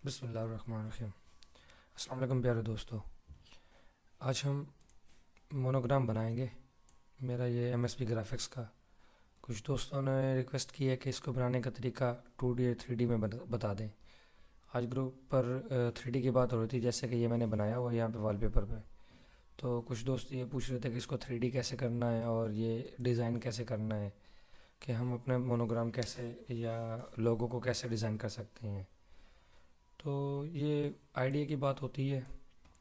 बिस्मिल्लाहिर्रहमानिर्रहीम। अस्सलाम वालेकुम प्यारे दोस्तों। आज हम मोनोग्राम बनाएंगे। मेरा ये एमएसपी ग्राफिक्स का कुछ दोस्तों ने रिक्वेस्ट की है कि इसको बनाने का तरीका 2D और 3D में बता दें। आज ग्रुप पर 3D की बात हो रही थी, जैसे कि ये मैंने बनाया हुआ है यहाँ पे वॉलपेपर पे। तो कुछ दोस्त ये पूछ रहे थे कि इसको 3D कैसे करना है और ये डिज़ाइन कैसे करना है, कि हम अपने मोनोग्राम कैसे या लोगो को कैसे डिज़ाइन कर सकते हैं। तो ये आइडिया की बात होती है।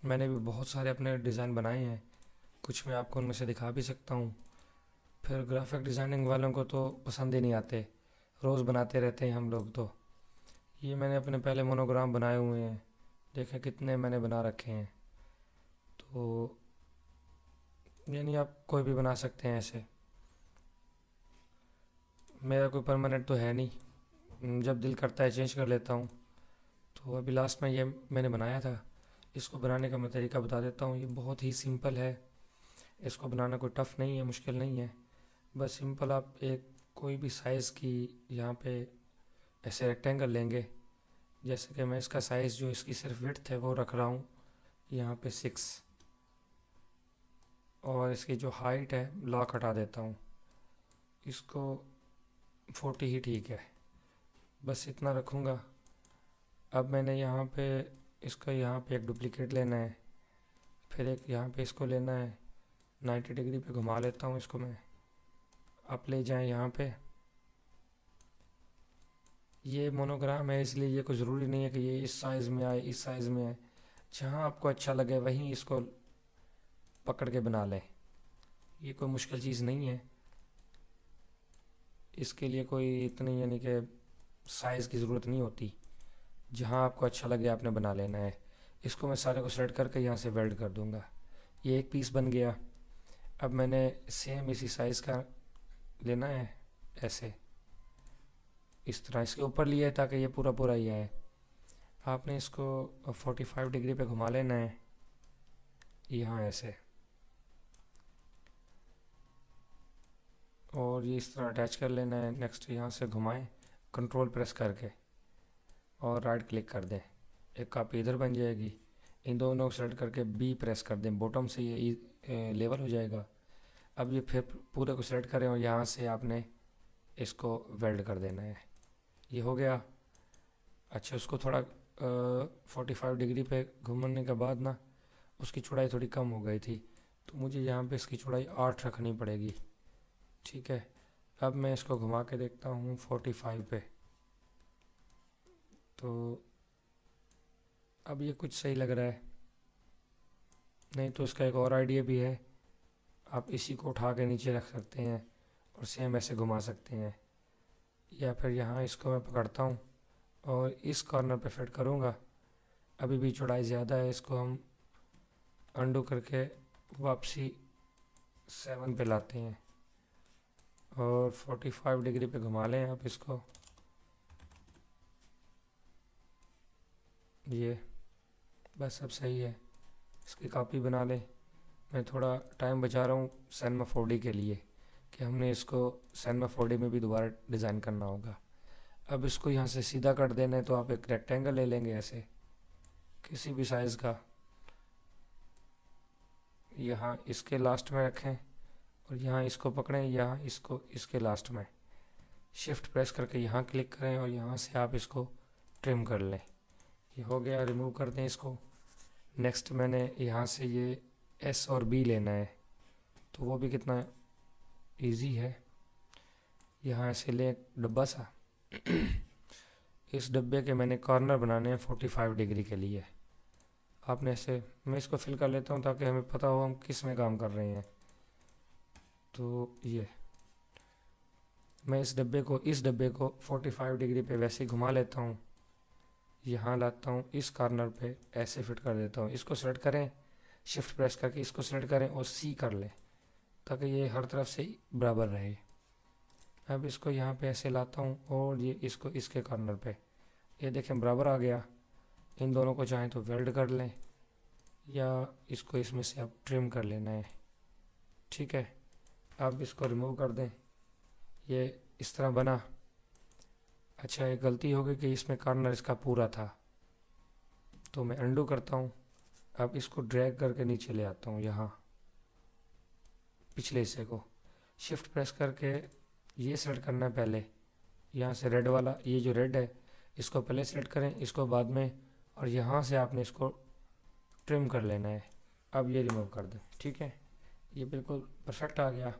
मैंने भी बहुत सारे अपने डिज़ाइन बनाए हैं, कुछ मैं आपको उनमें से दिखा भी सकता हूँ। फिर ग्राफिक डिज़ाइनिंग वालों को तो पसंद ही नहीं आते, रोज़ बनाते रहते हैं हम लोग। तो ये मैंने अपने पहले मोनोग्राम बनाए हुए हैं, देखें कितने मैंने बना रखे हैं। तो यानी आप कोई भी बना सकते हैं ऐसे। मेरा कोई परमानेंट तो है नहीं, जब दिल करता है चेंज कर लेता हूँ। तो अभी लास्ट में ये मैंने बनाया था। इसको बनाने का मैं तरीका बता देता हूँ। ये बहुत ही सिंपल है, इसको बनाना कोई टफ़ नहीं है, मुश्किल नहीं है। बस सिंपल आप एक कोई भी साइज़ की यहाँ पे ऐसे रेक्टेंगल लेंगे। जैसे कि मैं इसका साइज़ जो इसकी सिर्फ विड्थ है वो रख रहा हूँ यहाँ पे 6, और इसकी जो हाइट है लॉक हटा देता हूँ, इसको 40 ही ठीक है। बस इतना रखूँगा। अब मैंने यहाँ पे इसका यहाँ पे एक डुप्लीकेट लेना है, फिर एक यहाँ पे इसको लेना है। 90 डिग्री पे घुमा लेता हूँ इसको मैं। आप ले जाएं यहाँ पे। ये मोनोग्राम है इसलिए ये कोई ज़रूरी नहीं है कि ये इस साइज़ में आए, इस साइज़ में आए। जहाँ आपको अच्छा लगे वहीं इसको पकड़ के बना लें। ये कोई मुश्किल चीज़ नहीं है। इसके लिए कोई इतनी यानी कि साइज़ की ज़रूरत नहीं होती। जहाँ आपको अच्छा लगे आपने बना लेना है। इसको मैं सारे को सेलेक्ट करके यहाँ से वेल्ड कर दूँगा। ये एक पीस बन गया। अब मैंने सेम इसी साइज़ का लेना है, ऐसे इस तरह इसके ऊपर लिया है ताकि ये पूरा पूरा ही आए। आपने इसको 45 डिग्री पे घुमा लेना है यहाँ ऐसे, और ये इस तरह अटैच कर लेना है। नेक्स्ट यहाँ से घुमाएं कंट्रोल प्रेस करके और राइट क्लिक कर दें, एक कापी इधर बन जाएगी। इन दोनों को सेलेक्ट करके बी प्रेस कर दें, बॉटम से ये लेवल हो जाएगा। अब ये फिर पूरे को सेलेक्ट करें और यहाँ से आपने इसको वेल्ड कर देना है। ये हो गया। अच्छा, उसको थोड़ा 45 डिग्री पे घूमने के बाद ना उसकी चौड़ाई थोड़ी कम हो गई थी, तो मुझे यहाँ पे इसकी चौड़ाई 8 रखनी पड़ेगी। ठीक है। अब मैं इसको घुमा के देखता हूँ 45 पे, तो अब ये कुछ सही लग रहा है। नहीं तो इसका एक और आइडिया भी है, आप इसी को उठा के नीचे रख सकते हैं और सेम ऐसे घुमा सकते हैं। या फिर यहाँ इसको मैं पकड़ता हूँ और इस कॉर्नर पे फिट करूँगा। अभी भी चौड़ाई ज़्यादा है, इसको हम अंडू करके वापसी 7 पे लाते हैं और 45 डिग्री पे घुमा लें आप इसको। ये बस अब सही है। इसकी कॉपी बना लें। मैं थोड़ा टाइम बचा रहा हूँ सैनमा 4D के लिए, कि हमने इसको सैनमा 4D में भी दोबारा डिज़ाइन करना होगा। अब इसको यहाँ से सीधा कर देना है, तो आप एक रेक्टेंगल ले लेंगे ऐसे किसी भी साइज़ का, यहाँ इसके लास्ट में रखें और यहाँ इसको पकड़ें, यहाँ इसको इसके लास्ट में शिफ्ट प्रेस करके यहाँ क्लिक करें और यहाँ से आप इसको ट्रिम कर लें। ये हो गया, रिमूव कर दें इसको। नेक्स्ट मैंने यहाँ से ये एस और बी लेना है, तो वो भी कितना इजी है। यहाँ ऐसे ले डब्बा सा इस डब्बे के मैंने कॉर्नर बनाने हैं 45 डिग्री के लिए। आपने ऐसे, मैं इसको फिल कर लेता हूँ ताकि हमें पता हो हम किस में काम कर रहे हैं। तो ये मैं इस डब्बे को 45 डिग्री पे वैसे ही घुमा लेता हूँ, यहाँ लाता हूँ इस कॉर्नर पे ऐसे फिट कर देता हूँ। इसको सेलेक्ट करें, शिफ्ट प्रेस करके इसको सेलेक्ट करें और सी कर लें ताकि ये हर तरफ से ही बराबर रहे। अब इसको यहाँ पे ऐसे लाता हूँ और ये इसको इसके कॉर्नर पे, ये देखें बराबर आ गया। इन दोनों को चाहें तो वेल्ड कर लें या इसको इसमें से अब ट्रिम कर लेना है। ठीक है। अब इसको रिमूव कर दें, ये इस तरह बना। अच्छा, एक गलती हो गई कि इसमें कॉर्नर इसका पूरा था, तो मैं अंडू करता हूँ। अब इसको ड्रैग करके नीचे ले आता हूँ, यहाँ पिछले हिस्से को शिफ्ट प्रेस करके ये सेलेक्ट करना है पहले। यहाँ से रेड वाला, ये जो रेड है इसको पहले सेलेक्ट करें, इसको बाद में, और यहाँ से आपने इसको ट्रिम कर लेना है। अब ये रिमूव कर दें, ठीक है, ये बिल्कुल परफेक्ट आ गया।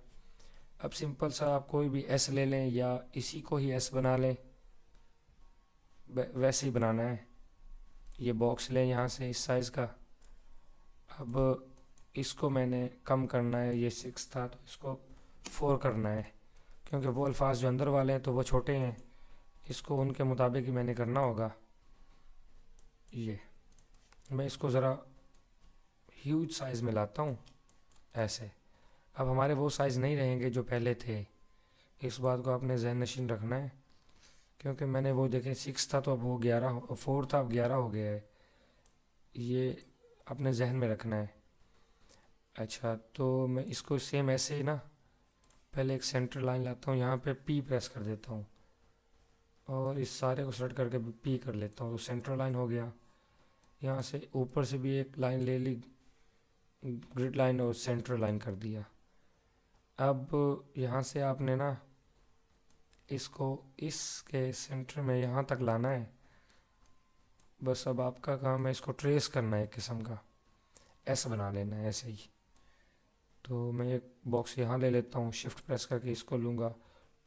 अब सिंपल सा आप कोई भी एस ले लें या इसी को ही एस बना लें, वैसे ही बनाना है। ये बॉक्स लें यहाँ से इस साइज़ का। अब इसको मैंने कम करना है, ये 6 था तो इसको 4 करना है, क्योंकि वो अल्फाज जो अंदर वाले हैं तो वो छोटे हैं, इसको उनके मुताबिक ही मैंने करना होगा। ये मैं इसको ज़रा ह्यूज साइज़ में लाता हूँ ऐसे। अब हमारे वो साइज़ नहीं रहेंगे जो पहले थे, इस बात को आपने जहन नशीन रखना है, क्योंकि मैंने वो देखें 6 था तो अब वो 11, 4 था अब 11 हो गया है, ये अपने जहन में रखना है। अच्छा, तो मैं इसको सेम ऐसे ही ना पहले एक सेंटर लाइन लाता हूँ, यहाँ पे पी प्रेस कर देता हूँ और इस सारे को सेलेक्ट करके पी कर लेता हूँ, तो सेंटर लाइन हो गया। यहाँ से ऊपर से भी एक लाइन ले ली, ग्रिड लाइन, और सेंटर लाइन कर दिया। अब यहाँ से आपने ना इसको इसके सेंटर में यहाँ तक लाना है, बस। अब आपका काम है इसको ट्रेस करना है, एक किस्म का ऐसा बना लेना है ऐसे ही। तो मैं एक बॉक्स यहाँ ले लेता हूँ, शिफ्ट प्रेस करके इसको लूँगा,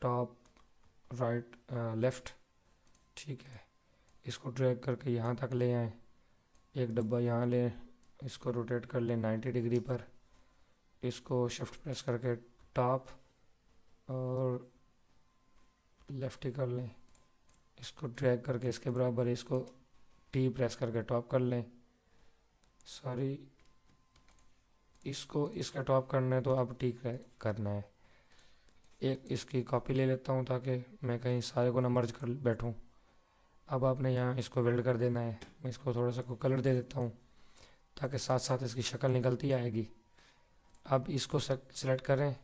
टॉप राइट लेफ़्ट, ठीक है, इसको ड्रैग करके यहाँ तक ले आए, एक डब्बा यहाँ ले, इसको रोटेट कर लें 90 डिग्री पर, इसको शिफ्ट प्रेस करके टॉप और लेफ़्ट ही कर लें, इसको ड्रैग करके इसके बराबर, इसको टी प्रेस करके टॉप कर लें, सॉरी इसको इसका टॉप करना है तो अब टी करना है। एक इसकी कॉपी ले लेता हूँ ताकि मैं कहीं सारे को ना मर्ज कर बैठूँ। अब आपने यहाँ इसको वेल्ड कर देना है, मैं इसको थोड़ा सा को कलर दे देता हूँ ताकि साथ साथ इसकी शक्ल निकलती आएगी। अब इसको सेलेक्ट करें,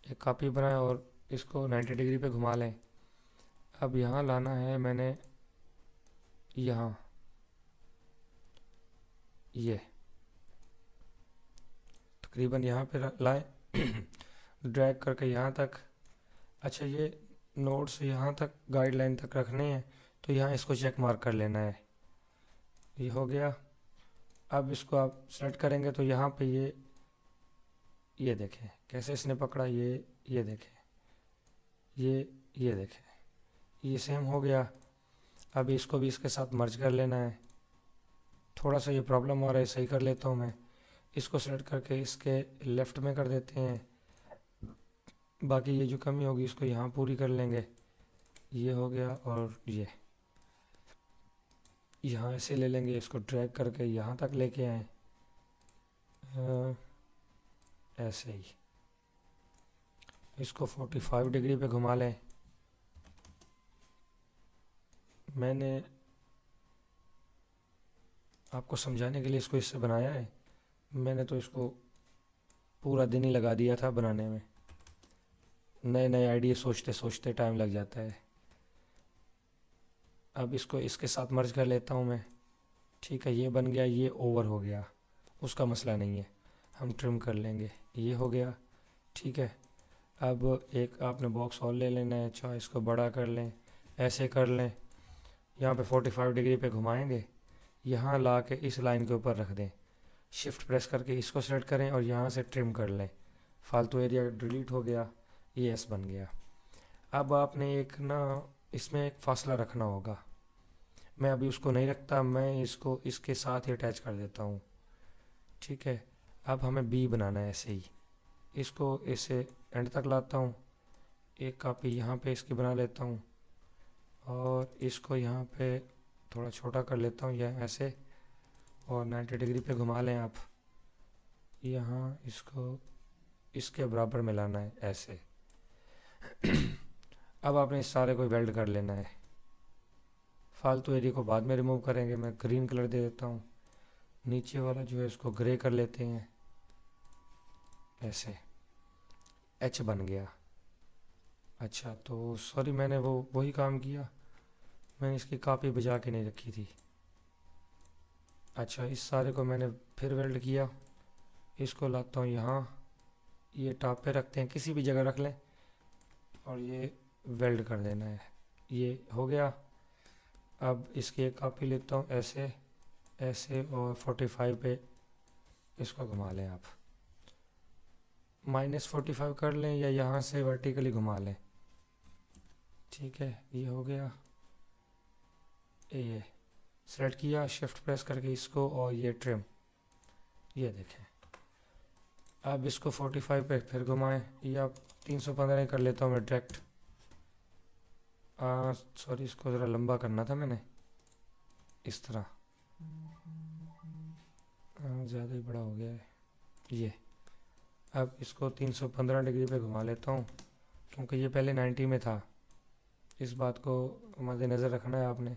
एक कॉपी बनाएं और इसको 90 डिग्री पे घुमा लें। अब यहाँ लाना है मैंने, यहाँ ये तकरीबन यहाँ पे लाएं ड्रैग करके यहाँ तक। अच्छा, ये नोट्स यहाँ तक गाइडलाइन तक रखने हैं तो यहाँ इसको चेक मार्क कर लेना है, ये हो गया। अब इसको आप सेलेक्ट करेंगे तो यहाँ पे ये देखें कैसे इसने पकड़ा, ये देखें, ये देखें, ये सेम हो गया। अब इसको भी इसके साथ मर्ज कर लेना है। थोड़ा सा ये प्रॉब्लम हो रहा है, सही कर लेता हूँ मैं। इसको सेलेक्ट करके इसके लेफ़्ट में कर देते हैं, बाकी ये जो कमी होगी इसको यहाँ पूरी कर लेंगे। ये हो गया, और ये यहाँ ऐसे ले लेंगे, इसको ड्रैग करके यहाँ तक लेके आए, ऐसे ही इसको 45 डिग्री पे घुमा लें। मैंने आपको समझाने के लिए इसको इससे बनाया है, मैंने तो इसको पूरा दिन ही लगा दिया था बनाने में, नए नए आइडिया सोचते सोचते टाइम लग जाता है। अब इसको इसके साथ मर्ज कर लेता हूँ मैं, ठीक है, ये बन गया, ये ओवर हो गया, उसका मसला नहीं है, हम ट्रिम कर लेंगे। ये हो गया, ठीक है। अब एक आपने बॉक्स और ले लेना है, चाहे इसको बड़ा कर लें, ऐसे कर लें, यहाँ पे 45 डिग्री पे घुमाएंगे, यहाँ ला के इस लाइन के ऊपर रख दें, शिफ्ट प्रेस करके इसको सेलेक्ट करें और यहाँ से ट्रिम कर लें, फालतू एरिया डिलीट हो गया, ये एस बन गया। अब आपने एक ना इसमें एक फासला रखना होगा, मैं अभी उसको नहीं रखता, मैं इसको इसके साथ ही अटैच कर देता हूँ, ठीक है। अब हमें बी बनाना है ऐसे ही, इसको इसे एंड तक लाता हूँ, एक कॉपी यहाँ पे इसकी बना लेता हूँ और इसको यहाँ पे थोड़ा छोटा कर लेता हूँ, यह ऐसे, और 90 डिग्री पे घुमा लें आप, यहाँ इसको इसके बराबर में लाना है ऐसे। अब आपने इस सारे को वेल्ड कर लेना है, फालतू एरिया को बाद में रिमूव करेंगे। मैं ग्रीन कलर दे देता हूँ, नीचे वाला जो है इसको ग्रे कर लेते हैं, ऐसे एच बन गया। अच्छा, तो सॉरी मैंने वही काम किया, मैंने इसकी कॉपी बजा के नहीं रखी थी, अच्छा, इस सारे को मैंने फिर वेल्ड किया। इसको लाता हूँ यहाँ, ये टॉप पे रखते हैं, किसी भी जगह रख लें, और ये वेल्ड कर देना है। ये हो गया। अब इसकी एक कॉपी लेता हूँ, ऐसे ऐसे, और 45 पे इसको घुमा लें आप। -45 कर लें या यहाँ से वर्टिकली घुमा लें। ठीक है, ये हो गया। ये सेलेक्ट किया, शिफ्ट प्रेस करके इसको, और ये ट्रिम, ये देखें। अब इसको 45 पे फिर घुमाएं, या 315 कर लेता हूँ मैं डायरेक्ट। सॉरी, इसको ज़रा लंबा करना था मैंने, इस तरह। ज़्यादा ही बड़ा हो गया है ये। अब इसको 315 डिग्री पे घुमा लेता हूँ, क्योंकि ये पहले 90 में था। इस बात को मद्देनज़र रखना है आपने।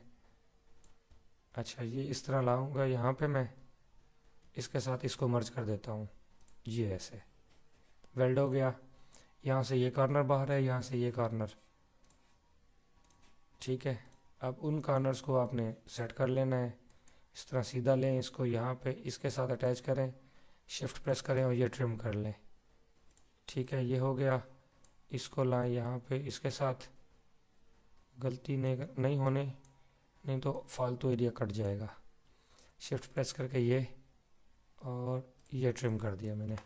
अच्छा, ये इस तरह लाऊंगा यहाँ पे मैं, इसके साथ इसको मर्ज कर देता हूँ, ये ऐसे वेल्ड हो गया। यहाँ से ये कॉर्नर बाहर है, यहाँ से ये कॉर्नर। ठीक है, अब उन कॉर्नर्स को आपने सेट कर लेना है। इस तरह सीधा लें इसको, यहाँ पे इसके साथ अटैच करें, शिफ्ट प्रेस करें और ये ट्रिम कर लें। ठीक है, ये हो गया। इसको लाएं यहाँ पे इसके साथ, गलती नहीं होने, नहीं तो फालतू एरिया कट जाएगा। शिफ्ट प्रेस करके ये, और ये ट्रिम कर दिया मैंने।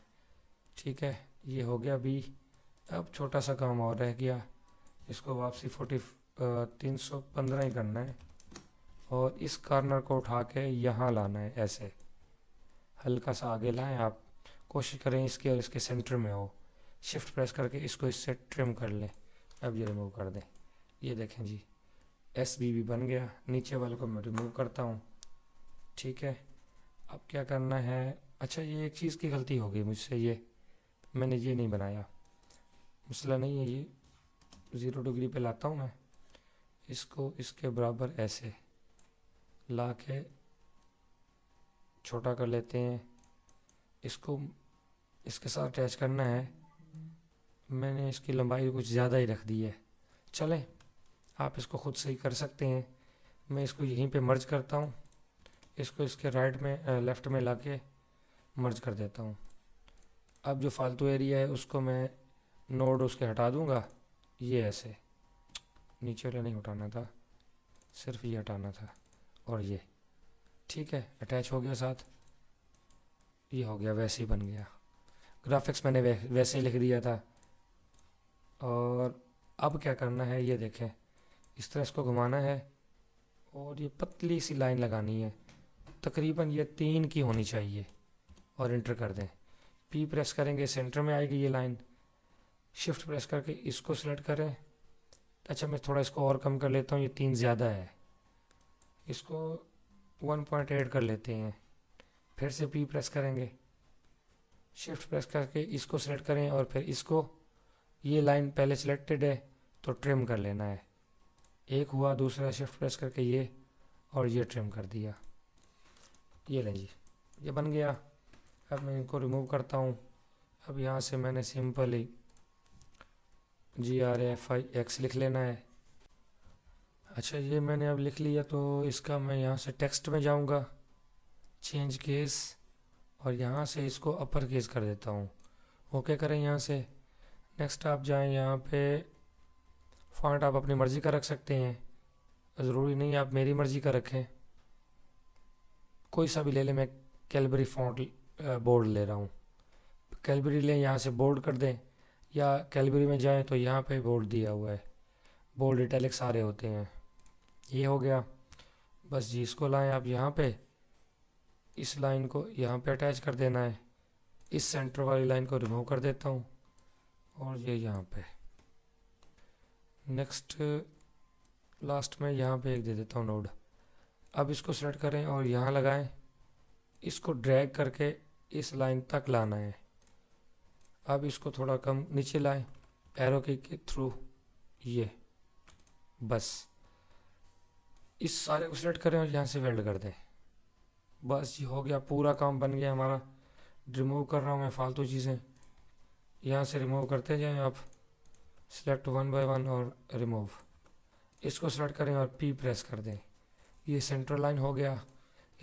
ठीक है, ये हो गया भी। अब छोटा सा काम और रह गया, इसको वापसी 315 ही करना है, और इस कॉर्नर को उठा के यहाँ लाना है, ऐसे हल्का सा आगे लाएं आप। कोशिश करें इसके और इसके सेंटर में हो। शिफ्ट प्रेस करके इसको इससे ट्रिम कर लें। अब ये रिमूव कर दें, ये देखें जी, SBB बन गया। नीचे वाले को मैं रिमूव करता हूँ। ठीक है, अब क्या करना है। अच्छा, ये एक चीज़ की गलती हो गई मुझसे, ये मैंने ये नहीं बनाया, मसला नहीं है। ये 0 डिग्री पे लाता हूँ मैं, इसको इसके बराबर ऐसे ला के छोटा कर लेते हैं। इसको इसके साथ अटैच करना है। मैंने इसकी लंबाई कुछ ज़्यादा ही रख दी है, चलें, आप इसको ख़ुद सही कर सकते हैं। मैं इसको यहीं पे मर्ज करता हूँ, इसको इसके राइट में लेफ़्ट में ला के मर्ज कर देता हूँ। अब जो फालतू एरिया है उसको मैं नोड उसके हटा दूँगा, ये ऐसे। नीचे वाला नहीं हटाना था, सिर्फ ये हटाना था, और ये। ठीक है, अटैच हो गया साथ, ये हो गया, वैसे ही बन गया। ग्राफिक्स मैंने वैसे ही लिख दिया था। और अब क्या करना है, ये देखें, इस तरह इसको घुमाना है, और ये पतली सी लाइन लगानी है, तकरीबन ये 3 की होनी चाहिए, और इंटर कर दें। P प्रेस करेंगे, सेंटर में आएगी ये लाइन। शिफ्ट प्रेस करके इसको सिलेक्ट करें। अच्छा, मैं थोड़ा इसको और कम कर लेता हूँ, ये 3 ज़्यादा है, इसको 1.8 कर लेते हैं। फिर से P प्रेस करेंगे, शिफ्ट प्रेस करके इसको सिलेक्ट करें, और फिर इसको, ये लाइन पहले सिलेक्टेड है तो ट्रिम कर लेना है। एक हुआ, दूसरा शिफ्ट प्रेस करके ये, और ये ट्रिम कर दिया। ये लें जी, ये बन गया। अब मैं इनको रिमूव करता हूँ। अब यहाँ से मैंने सिंपली GRAFIX लिख लेना है। अच्छा, ये मैंने अब लिख लिया, तो इसका मैं यहाँ से टेक्स्ट में जाऊँगा, चेंज केस, और यहाँ से इसको अपर केस कर देता हूँ। ओके करें यहाँ से। नेक्स्ट आप जाएं, यहाँ पे फॉन्ट आप अपनी मर्ज़ी का रख सकते हैं, ज़रूरी नहीं आप मेरी मर्ज़ी का रखें, कोई सा भी ले लें। मैं कैलबरी फॉन्ट बोल्ड ले रहा हूँ, कैलबरी लें, यहाँ से बोल्ड कर दें, या कैलबरी में जाएं तो यहाँ पे बोल्ड दिया हुआ है, बोल्ड इटैलिक सारे होते हैं। ये हो गया, बस जी, इसको लाएं आप यहाँ पे, इस लाइन को यहाँ पे अटैच कर देना है। इस सेंटर वाली लाइन को रिमूव कर देता हूँ, और ये यहाँ पे नेक्स्ट लास्ट में यहाँ पे एक दे देता हूँ नोड। अब इसको सेलेक्ट करें और यहाँ लगाएं, इसको ड्रैग करके इस लाइन तक लाना है। अब इसको थोड़ा कम नीचे लाएं, एरो के थ्रू, ये बस इस सारे को सिलेक्ट करें और यहाँ से वेल्ड कर दें। बस ये हो गया, पूरा काम बन गया हमारा। रिमूव कर रहा हूँ मैं फालतू चीज़ें, यहाँ से रिमूव करते जाएं आप, सिलेक्ट 1 बाय 1 और रिमूव। इसको सेलेक्ट करें और P प्रेस कर दें, ये सेंटर लाइन हो गया।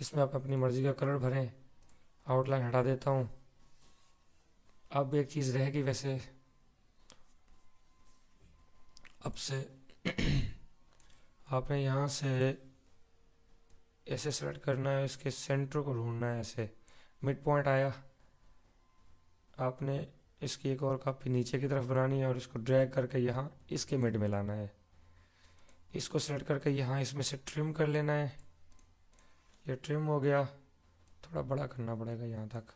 इसमें आप अपनी मर्ज़ी का कलर भरें। आउटलाइन हटा देता हूँ। अब एक चीज़ रहेगी वैसे, अब से आपने यहाँ से ऐसे सेलेक्ट करना है, इसके सेंटर को ढूंढना है। ऐसे मिड पॉइंट आया, आपने इसकी एक और कॉपी नीचे की तरफ बनानी है और इसको ड्रैग करके यहाँ इसके मिड में लाना है। इसको सेलेक्ट करके यहाँ इसमें से ट्रिम कर लेना है। ये ट्रिम हो गया, थोड़ा बड़ा करना पड़ेगा यहाँ तक।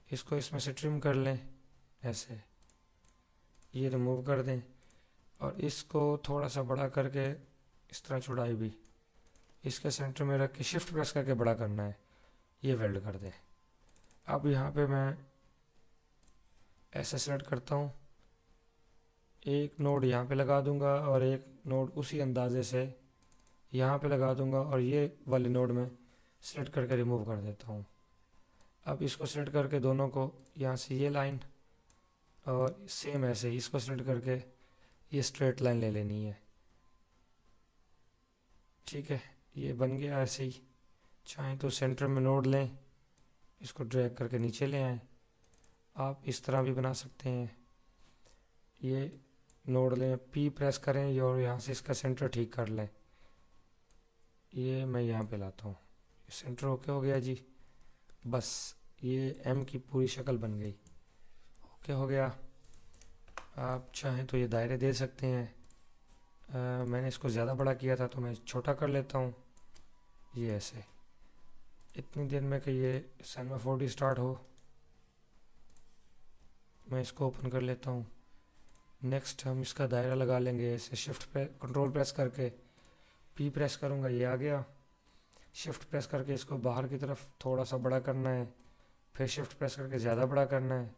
इसको इसमें से ट्रिम कर लें ऐसे, ये रिमूव कर दें और इसको थोड़ा सा बड़ा करके इस तरह चौड़ाई भी इसके सेंटर में रख के शिफ्ट प्रेस करके बड़ा करना है। ये वेल्ड कर दें। अब यहाँ पे मैं ऐसे सेलेक्ट करता हूँ, एक नोड यहाँ पे लगा दूंगा और एक नोड उसी अंदाजे से यहाँ पे लगा दूंगा और ये वाले नोड में सेलेक्ट करके रिमूव कर देता हूँ। अब इसको सेलेक्ट करके दोनों को यहाँ से ये लाइन और सेम ऐसे ही इसको सेलेक्ट करके ये स्ट्रेट लाइन ले लेनी है। ठीक है, ये बन गया ऐसे ही। चाहें तो सेंटर में नोड लें, इसको ड्रैग करके नीचे ले आएँ। आप इस तरह भी बना सकते हैं। ये नोड लें, पी प्रेस करें और यहाँ से इसका सेंटर ठीक कर लें। ये मैं यहाँ पे लाता हूँ, ये सेंटर ओके हो गया जी। बस ये एम की पूरी शक्ल बन गई। ओके हो गया। आप चाहें तो ये दायरे दे सकते हैं। मैंने इसको ज़्यादा बड़ा किया था तो मैं छोटा कर लेता हूँ। ये ऐसे इतनी देर में कि ये सिनेमा 4D स्टार्ट हो, मैं इसको ओपन कर लेता हूँ। नेक्स्ट हम इसका दायरा लगा लेंगे। ऐसे शिफ्ट पे कंट्रोल प्रेस करके पी प्रेस करूँगा, ये आ गया। शिफ्ट प्रेस करके इसको बाहर की तरफ थोड़ा सा बड़ा करना है, फिर शिफ्ट प्रेस करके ज़्यादा बड़ा करना है,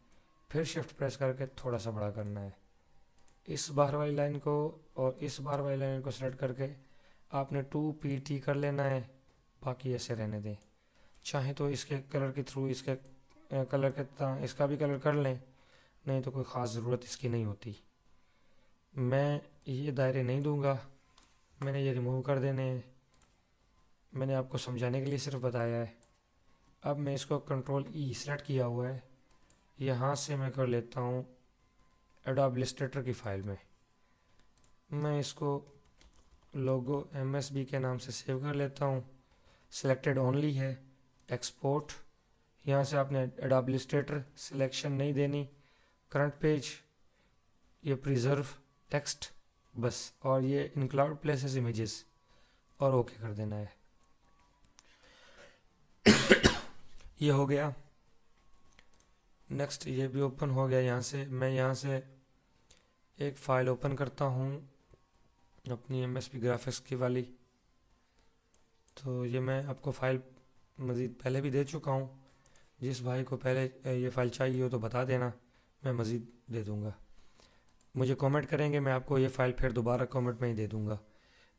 फिर शिफ्ट प्रेस करके थोड़ा सा बड़ा करना है। इस बाहर वाली लाइन को और इस बाहर वाली लाइन को सेलेक्ट करके आपने 2PT कर लेना है, बाकी ऐसे रहने दें। चाहे तो इसके कलर के थ्रू इसके कलर के तरह इसका भी कलर कर लें, नहीं तो कोई ख़ास ज़रूरत इसकी नहीं होती। मैं ये दायरे नहीं दूंगा, मैंने ये रिमूव कर देने हैं। मैंने आपको समझाने के लिए सिर्फ बताया है। अब मैं इसको कंट्रोल ई सेलेक्ट किया हुआ है, यहाँ से मैं कर लेता हूँ एडोब इलस्ट्रेटर की फ़ाइल में। मैं इसको लोगो MSB के नाम से सेव कर लेता हूँ। सिलेक्टेड ओनली है, एक्सपोर्ट। यहाँ से आपने एडोब इलस्ट्रेटर सिलेक्शन नहीं देनी, करंट पेज, ये प्रिजर्व टेक्स्ट बस, और ये इन क्लाउड प्लेसेस इमेजेस और ओके कर देना है। ये हो गया। नेक्स्ट ये भी ओपन हो गया। यहाँ से मैं यहाँ से एक फ़ाइल ओपन करता हूँ अपनी MSP ग्राफिक्स की वाली। तो ये मैं आपको फ़ाइल मज़ीद पहले भी दे चुका हूँ। जिस भाई को पहले ये फ़ाइल चाहिए हो तो बता देना, मैं मज़ीद दे दूँगा। मुझे कमेंट करेंगे, मैं आपको ये फ़ाइल फिर दोबारा कमेंट में ही दे दूँगा।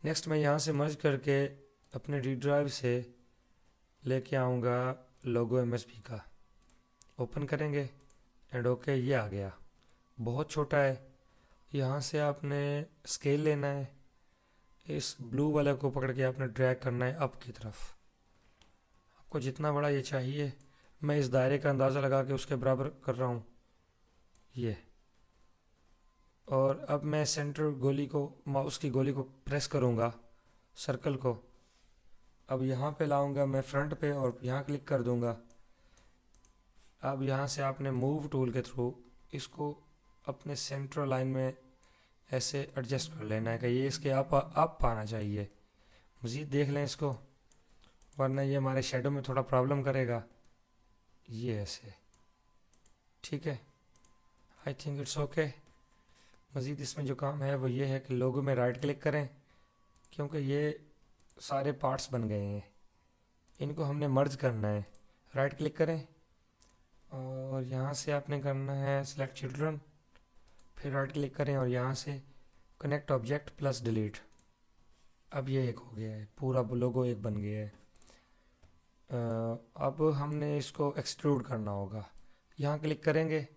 नेक्स्ट मैं यहाँ से मर्ज करके अपने डी ड्राइव से लेके आऊँगा लोगो MSP का। ओपन करेंगे एंड ओके, ये आ गया। बहुत छोटा है। यहाँ से आपने स्केल लेना है, इस ब्लू वाले को पकड़ के आपने ड्रैग करना है अप की तरफ। आपको जितना बड़ा ये चाहिए, मैं इस दायरे का अंदाज़ा लगा के उसके बराबर कर रहा हूँ ये। और अब मैं सेंटर गोली को, माउस की गोली को प्रेस करूँगा, सर्कल को। अब यहाँ पे लाऊंगा मैं फ्रंट पे और यहाँ क्लिक कर दूँगा। अब यहाँ से आपने मूव टूल के थ्रू इसको अपने सेंट्रल लाइन में ऐसे एडजस्ट कर लेना है कि ये इसके आप आना चाहिए। मज़ीद देख लें इसको, वरना ये हमारे शेडो में थोड़ा प्रॉब्लम करेगा। ये ऐसे ठीक है, आई थिंक इट्स ओके। मज़ीद इसमें जो काम है वो ये है कि लोगो में राइट क्लिक करें, क्योंकि ये सारे पार्ट्स बन गए हैं, इनको हमने मर्ज करना है। राइट क्लिक करें और यहाँ से आपने करना है सिलेक्ट चिल्ड्रन, फिर राइट क्लिक करें और यहाँ से कनेक्ट ऑब्जेक्ट प्लस डिलीट। अब ये एक हो गया है, पूरा लोगो एक बन गया है। अब हमने इसको एक्सट्रूड करना होगा। यहाँ क्लिक करेंगे,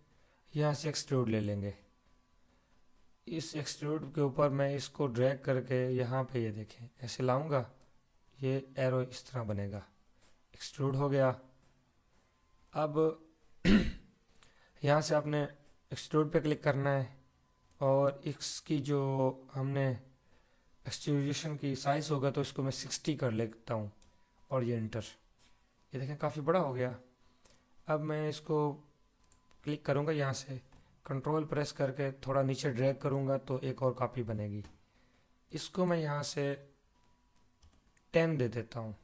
यहाँ से एक्सट्रूड ले लेंगे। इस एक्सट्रूड के ऊपर मैं इसको ड्रैग करके यहाँ पे ये देखें ऐसे लाऊंगा, ये एरो इस तरह बनेगा। एक्सट्रूड हो गया। अब यहाँ से आपने एक्सट्रूड पे क्लिक करना है और इसकी जो हमने एक्सट्रूजन की साइज़ होगा तो इसको मैं 60 कर लेता हूँ और ये इंटर। ये देखें काफ़ी बड़ा हो गया। अब मैं इसको क्लिक करूँगा, यहाँ से कंट्रोल प्रेस करके थोड़ा नीचे ड्रैग करूँगा तो एक और कॉपी बनेगी। इसको मैं यहाँ से 10 दे देता हूँ।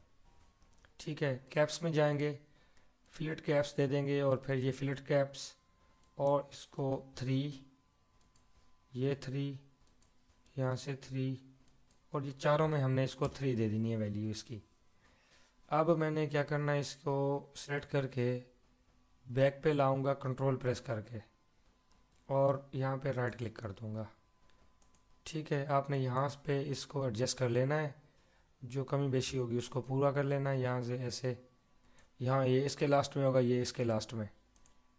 ठीक है, कैप्स में जाएंगे, फिलेट कैप्स दे देंगे और फिर ये फिलेट कैप्स और इसको 3, ये 3, यहाँ से 3 और ये चारों में हमने इसको 3 दे देनी है वैल्यू इसकी। अब मैंने क्या करना है, इसको सेलेक्ट करके बैक पे लाऊंगा कंट्रोल प्रेस करके और यहाँ पे राइट क्लिक कर दूंगा। ठीक है, आपने यहाँ पे इसको एडजस्ट कर लेना है, जो कमी बेशी होगी उसको पूरा कर लेना है। यहाँ से ऐसे, यहाँ ये इसके लास्ट में होगा, ये इसके लास्ट में।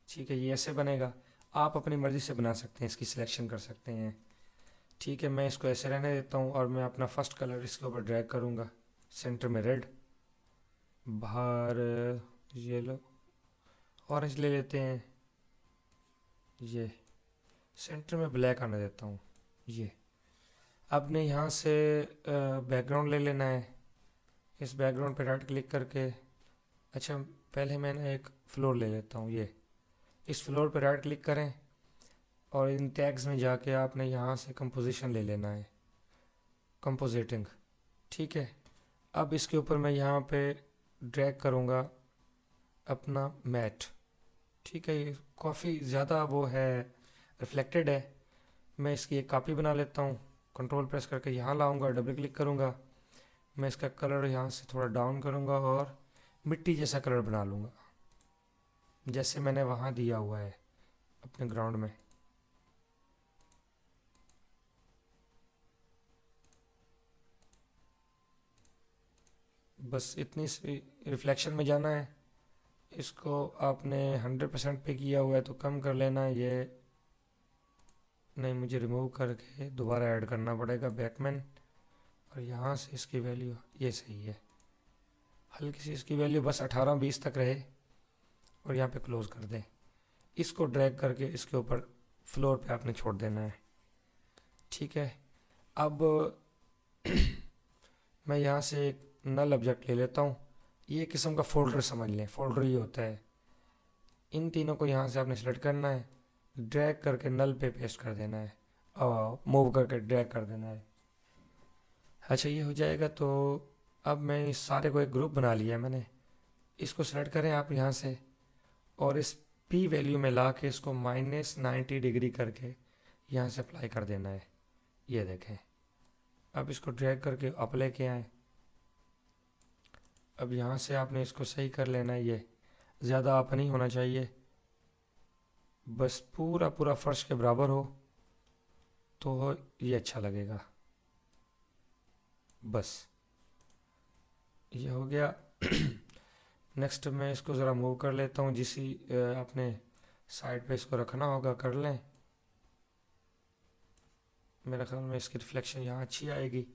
ठीक है, ये ऐसे बनेगा। आप अपनी मर्ज़ी से बना सकते हैं, इसकी सिलेक्शन कर सकते हैं। ठीक है, मैं इसको ऐसे रहने देता हूँ और मैं अपना फर्स्ट कलर इसके ऊपर ड्रैग करूँगा, सेंटर में रेड, बाहर येलो, ऑरेंज ले लेते हैं, ये सेंटर में ब्लैक आने देता हूँ ये। अब ने यहाँ से बैकग्राउंड ले लेना है, इस बैकग्राउंड पे राइट क्लिक करके, अच्छा पहले मैंने एक फ्लोर ले लेता हूँ, ये इस फ्लोर पे राइट क्लिक करें और इन टैग्स में जाके आपने यहाँ से कंपोजिशन ले लेना है, कंपोजिटिंग। ठीक है, अब इसके ऊपर मैं यहाँ पे ड्रैग करूँगा अपना मैट। ठीक है, ये काफ़ी ज़्यादा वो है, रिफ्लेक्टेड है। मैं इसकी एक कॉपी बना लेता हूँ, कंट्रोल प्रेस करके यहाँ लाऊंगा, डबल क्लिक करूँगा, मैं इसका कलर यहाँ से थोड़ा डाउन करूँगा और मिट्टी जैसा कलर बना लूँगा, जैसे मैंने वहाँ दिया हुआ है अपने ग्राउंड में। बस इतनी सी रिफ्लेक्शन में जाना है। इसको आपने 100% पे किया हुआ है तो कम कर लेना, ये नहीं मुझे रिमूव करके दोबारा ऐड करना पड़ेगा बैकमैन। और यहाँ से इसकी वैल्यू ये सही है, हल्की सी इसकी वैल्यू बस 18-20 तक रहे और यहाँ पे क्लोज कर दें। इसको ड्रैग करके इसके ऊपर फ्लोर पे आपने छोड़ देना है। ठीक है, अब मैं यहाँ से एक नल ऑब्जेक्ट ले लेता हूँ, ये किस्म का फोल्डर समझ लें, फोल्डर ही होता है। इन तीनों को यहाँ से आपने सेलेक्ट करना है, ड्रैग करके नल पे पेस्ट कर देना है और मूव करके ड्रैग कर देना है। अच्छा, ये हो जाएगा तो अब मैं इस सारे को एक ग्रुप बना लिया है मैंने। इसको सेलेक्ट करें आप यहाँ से और इस पी वैल्यू में ला के इसको -90 डिग्री करके यहाँ से अप्लाई कर देना है। ये देखें, अब इसको ड्रैग करके अप लेके आए। अब यहाँ से आपने इसको सही कर लेना है, ये ज़्यादा अप नहीं होना चाहिए, बस पूरा पूरा फर्श के बराबर हो तो ये अच्छा लगेगा। बस ये हो गया। नेक्स्ट मैं इसको ज़रा मूव कर लेता हूँ, जिसी अपने साइड पे इसको रखना होगा कर लें। मेरा ख्याल में इसकी रिफ्लेक्शन यहाँ अच्छी आएगी।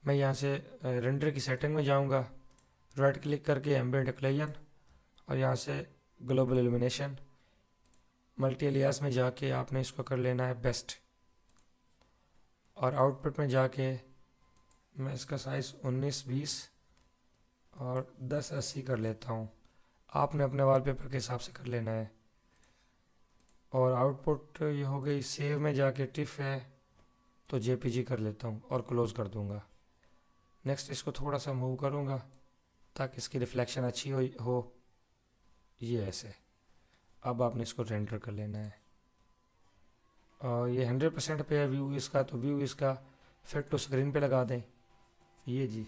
मैं यहाँ से रेंडर की सेटिंग में जाऊँगा, राइट क्लिक करके एम्बिएंट इक्लूजन और यहाँ से ग्लोबल इल्यूमिनेशन, मल्टी एलियास में जाके आपने इसको कर लेना है बेस्ट और आउटपुट में जाके मैं इसका साइज़ 19-20 और 10-80 कर लेता हूँ। आपने अपने वॉलपेपर के हिसाब से कर लेना है। और आउटपुट ये हो गई। सेव में जाके टिफ है तो जेपीजी कर लेता हूँ और क्लोज़ कर दूँगा। नेक्स्ट इसको थोड़ा सा मूव करूँगा ताकि इसकी रिफ्लेक्शन अच्छी हो ये ऐसे। अब आपने इसको रेंडर कर लेना है और ये 100% पे है व्यू इसका, तो व्यू इसका फिट टू स्क्रीन पे लगा दें। ये जी,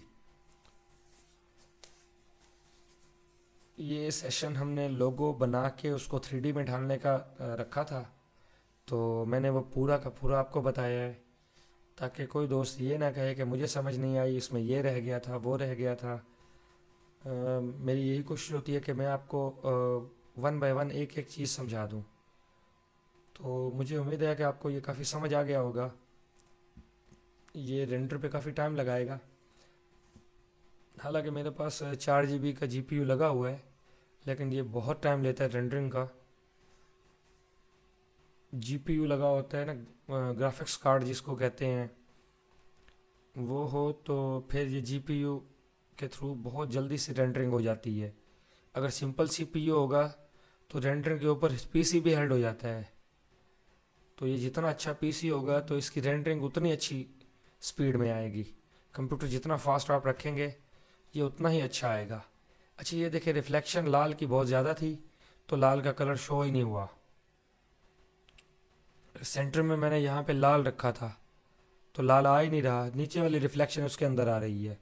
ये सेशन हमने लोगो बना के उसको 3D में ढालने का रखा था, तो मैंने वो पूरा का पूरा आपको बताया है ताकि कोई दोस्त ये ना कहे कि मुझे समझ नहीं आई, इसमें ये रह गया था वो रह गया था। मेरी यही कोशिश होती है कि मैं आपको 1 बाय 1 एक एक चीज़ समझा दूं। तो मुझे उम्मीद है कि आपको ये काफ़ी समझ आ गया होगा। ये रेंडर पे काफ़ी टाइम लगाएगा, हालांकि मेरे पास 4 GB का GPU लगा हुआ है, लेकिन ये बहुत टाइम लेता है रेंडरिंग का। GPU लगा होता है ना, ग्राफिक्स कार्ड जिसको कहते हैं, वो हो तो फिर ये GPU के थ्रू बहुत जल्दी से रेंडरिंग हो जाती है। अगर सिंपल CPU होगा तो रेंडरिंग के ऊपर PC भी हेल्ड हो जाता है। तो ये जितना अच्छा PC होगा तो इसकी रेंडरिंग उतनी अच्छी स्पीड में आएगी। कंप्यूटर जितना फास्ट आप रखेंगे ये उतना ही अच्छा आएगा। अच्छा, ये देखिए रिफ्लेक्शन लाल की बहुत ज़्यादा थी तो लाल का कलर शो ही नहीं हुआ। सेंटर में मैंने यहाँ पे लाल रखा था तो लाल आ ही नहीं रहा, नीचे वाली रिफ्लेक्शन उसके अंदर आ रही है।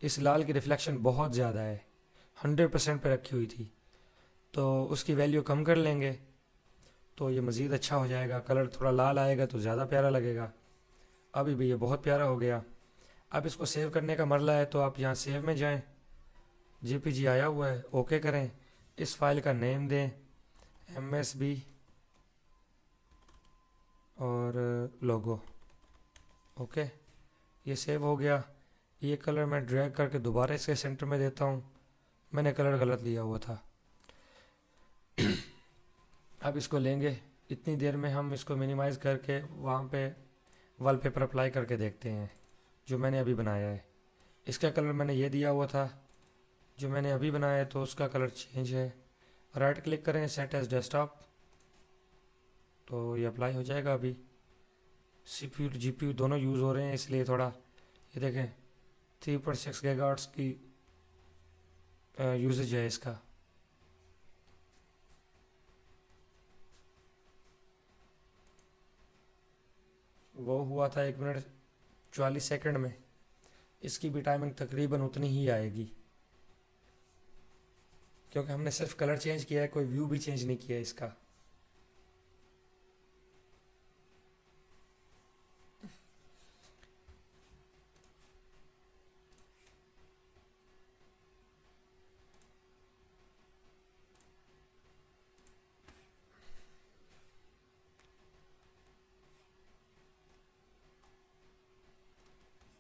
इस लाल की रिफ्लेक्शन बहुत ज़्यादा है, 100% पे रखी हुई थी, तो उसकी वैल्यू कम कर लेंगे तो ये मज़ीद अच्छा हो जाएगा। कलर थोड़ा लाल आएगा तो ज़्यादा प्यारा लगेगा। अभी भी ये बहुत प्यारा हो गया। अब इसको सेव करने का मरला है तो आप यहाँ सेव में जाएं, JPG आया हुआ है, ओके करें। इस फाइल का नेम दें MSB और लोगो, ओके। ये सेव हो गया। ये कलर मैं ड्रैग करके दोबारा इसके सेंटर में देता हूँ, मैंने कलर गलत लिया हुआ था। अब इसको लेंगे, इतनी देर में हम इसको मिनिमाइज़ करके वहाँ पे वॉलपेपर अप्लाई करके देखते हैं जो मैंने अभी बनाया है। इसका कलर मैंने ये दिया हुआ था, जो मैंने अभी बनाया है तो उसका कलर चेंज है। राइट क्लिक करें, सेट एज डेस्कटॉप, तो ये अप्लाई हो जाएगा। अभी CPU और GPU दोनों यूज़ हो रहे हैं इसलिए थोड़ा, ये देखें 3.6 गीगाहर्ट्ज़ की यूजेज है इसका। वो हुआ था 1 मिनट 44 सेकंड में, इसकी भी टाइमिंग तकरीबन उतनी ही आएगी, क्योंकि हमने सिर्फ कलर चेंज किया है, कोई व्यू भी चेंज नहीं किया है इसका।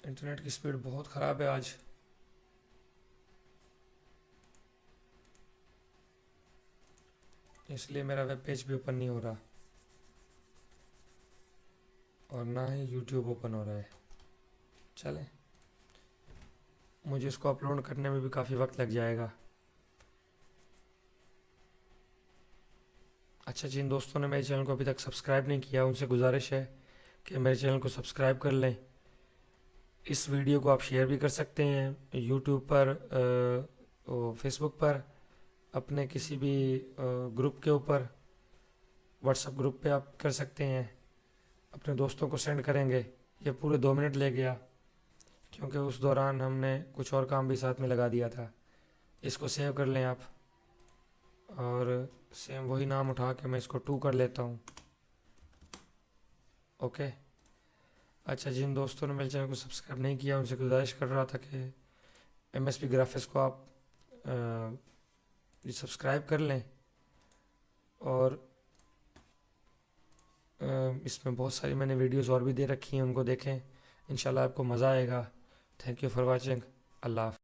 इंटरनेट की स्पीड बहुत ख़राब है आज। इसलिए मेरा वेब पेज भी ओपन नहीं हो रहा और ना ही यूट्यूब ओपन हो रहा है। चलें, मुझे इसको अपलोड करने में भी काफ़ी वक्त लग जाएगा। अच्छा, जिन दोस्तों ने मेरे चैनल को अभी तक सब्सक्राइब नहीं किया उनसे गुजारिश है कि मेरे चैनल को सब्सक्राइब कर लें। इस वीडियो को आप शेयर भी कर सकते हैं यूट्यूब पर, फेसबुक पर, अपने किसी भी ग्रुप के ऊपर, व्हाट्सएप ग्रुप पे आप कर सकते हैं। अपने दोस्तों को सेंड करेंगे। ये पूरे 2 मिनट ले गया क्योंकि उस दौरान हमने कुछ और काम भी साथ में लगा दिया था। इसको सेव कर लें आप, और सेम वही नाम उठा के मैं इसको 2 कर लेता हूँ, ओके। अच्छा, जिन दोस्तों ने मेरे चैनल को सब्सक्राइब नहीं किया उनसे गुजारिश कर रहा था कि MSP ग्राफिक्स को आप सब्सक्राइब कर लें, और इसमें बहुत सारी मैंने वीडियोस और भी दे रखी हैं, उनको देखें, इंशाल्लाह आपको मज़ा आएगा। Thank you for watching. अल्लाह हाफ़िज़।